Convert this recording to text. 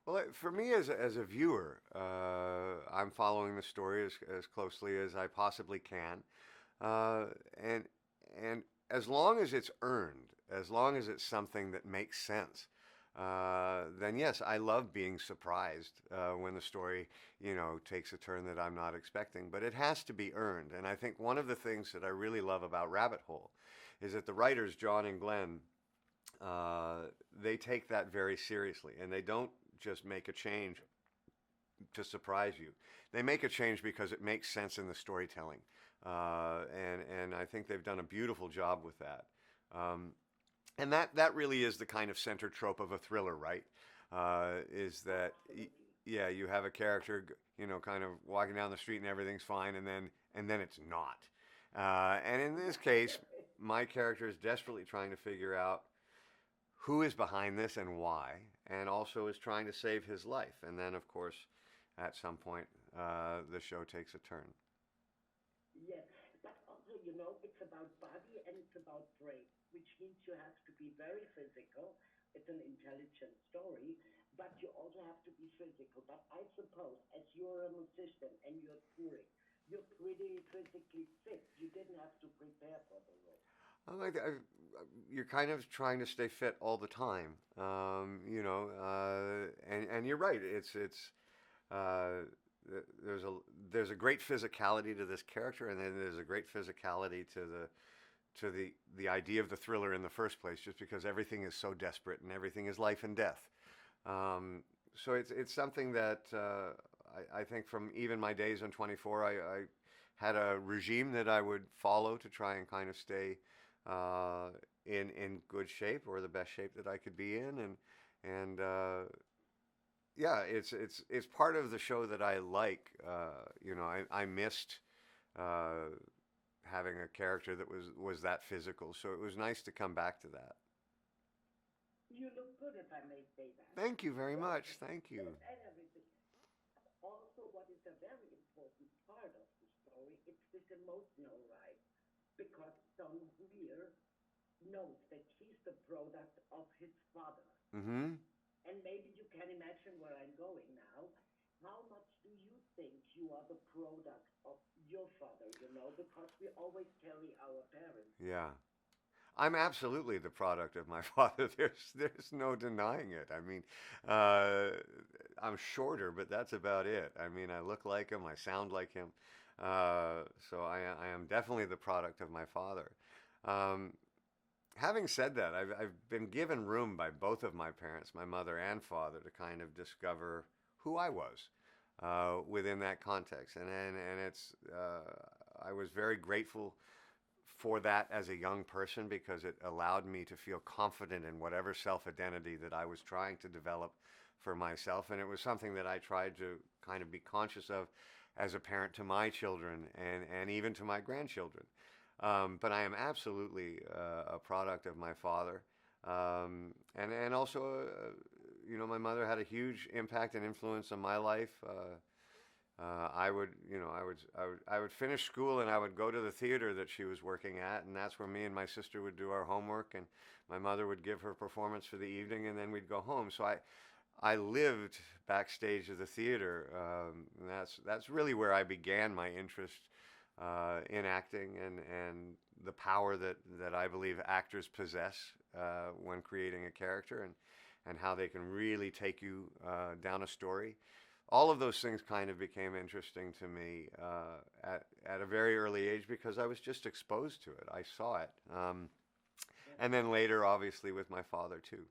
Well, for me as a viewer, I'm following the story as closely as I possibly can, uh, and and as long as it's earned, as long as it's something that makes sense, then yes, I love being surprised when the story, takes a turn that I'm not expecting. But it has to be earned, and I think one of the things that I really love about Rabbit Hole is that the writers, John and Glenn, they take that very seriously, and they don't just make a change to surprise you. They make a change because it makes sense in the storytelling, and I think they've done a beautiful job with that. Um, and that really is the kind of center trope of a thriller, right? Is that Absolutely. yeah, you have a character, kind of walking down the street and everything's fine, and then it's not. And in this case, my character is desperately trying to figure out who is behind this and why, and also is trying to save his life. And then, of course, at some point, the show takes a turn. Yes, but also, it's about body and it's about brain, which means you have to be very physical. It's an intelligent story, but you also have to be physical. But I suppose, as you're a musician and you're touring, you're pretty physically fit. You didn't have to prepare for the role. You're kind of trying to stay fit all the time, and you're right. Uh, there's a great physicality to this character, and then there's a great physicality to the idea of the thriller in the first place, just because everything is so desperate and everything is life and death. So it's something that I think from even my days on 24, I had a regime that I would follow to try and kind of stay uh, in good shape, or the best shape that I could be in, and yeah, it's part of the show that I like. I missed uh, having a character that was that physical, so it was nice to come back to that. You look good, if I may say that. Thank you very Well, much. Thank you. and everything. Also, what is a very important part of the story, it's this emotional ride. Because John Weir knows that he's the product of his father. Mm-hmm. And maybe you can imagine where I'm going now. How much do you think you are the product of your father, Because we always carry our parents. Yeah. I'm absolutely the product of my father. There's no denying it. I mean, uh, I'm shorter, but that's about it. I mean, I look like him, I sound like him, so I am definitely the product of my father. Um, Having said that, I've been given room by both of my parents, my mother and father, to kind of discover who I was within that context, and it's I was very grateful for that as a young person, because it allowed me to feel confident in whatever self identity that I was trying to develop for myself. And it was something that I tried to kind of be conscious of as a parent to my children, and even to my grandchildren. But I am absolutely a product of my father. And also, my mother had a huge impact and influence on my life. I would finish school and I would go to the theater that she was working at, and that's where me and my sister would do our homework, and my mother would give her performance for the evening, and then we'd go home. So I lived backstage of the theater. And that's really where I began my interest in acting, and the power that I believe actors possess when creating a character, and how they can really take you down a story. All of those things kind of became interesting to me at a very early age, because I was just exposed to it. I saw it. And then later, obviously, with my father, too.